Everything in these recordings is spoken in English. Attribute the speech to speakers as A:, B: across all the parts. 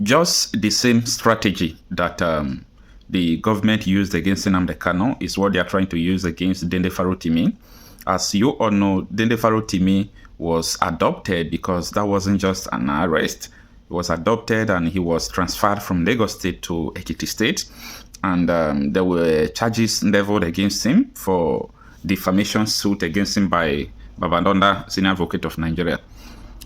A: Just the same strategy that the government used against Nnamdi Kanu is what they are trying to use against Dele Farotimi. As you all know, Dele Farotimi was adopted because that wasn't just an arrest. He was adopted and he was transferred from Lagos State to Ekiti State. And there were charges leveled against him for defamation suit against him by Babandonda, senior advocate of Nigeria.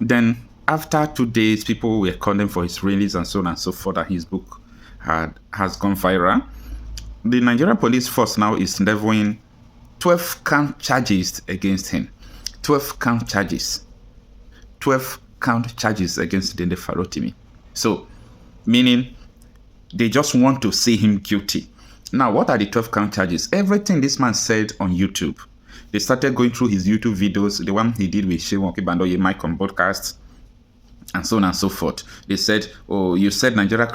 A: Then after 2 days, people were calling for his release and so on and so forth, and his book has gone viral. The Nigerian police force now is leveling 12 count charges against him. 12 count charges. 12 count charges against Dele Farotimi. So, meaning they just want to see him guilty. Now, what are the 12 count charges? Everything this man said on YouTube. They started going through his YouTube videos, the one he did with Shehu Okibandoye, Mike on podcast, and so on and so forth. They said, oh, you said Nigeria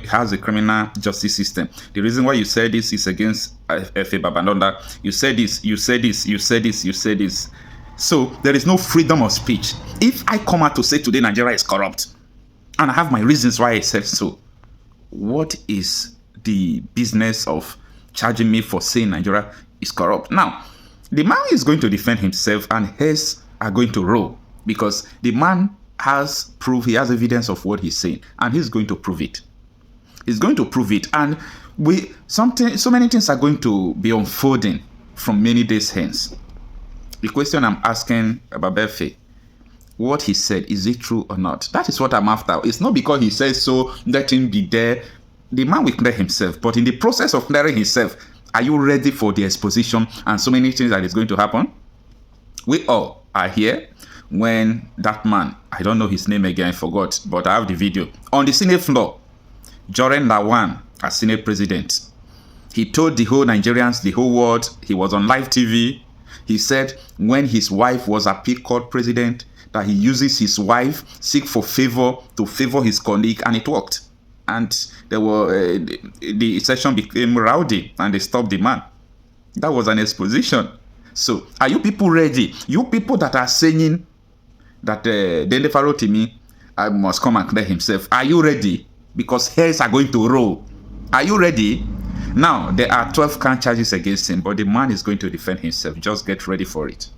A: has a criminal justice system. The reason why you said this is against F.A. Babandonda. You said this, you said this, you said this, you said this. So there is no freedom of speech. If I come out to say today Nigeria is corrupt, and I have my reasons why I said so, what is the business of charging me for saying Nigeria is corrupt? Now, the man is going to defend himself and his are going to roll because the man has proof, he has evidence of what he's saying, and he's going to prove it. He's going to prove it, and so many things are going to be unfolding from many days hence. The question I'm asking about Befe, what he said, is it true or not? That is what I'm after. It's not because he says so, let him be there. The man will clear himself, but in the process of clearing himself, are you ready for the exposition and so many things that is going to happen? We all are here when that man, I don't know his name again, I forgot, but I have the video, on the Senate floor, Joren Lawan, as Senate president, he told the whole Nigerians, the whole world, he was on live TV, he said when his wife was appeal court president, that he uses his wife, seek for favor to favor his colleague, and it worked. And there were the session became rowdy and they stopped the man. That was an exposition. So are you people ready? You people that are saying that Dele Farotimi must come and clear himself, are you ready? Because hairs are going to roll. Are you ready? Now, there are 12 count charges against him, but the man is going to defend himself. Just get ready for it.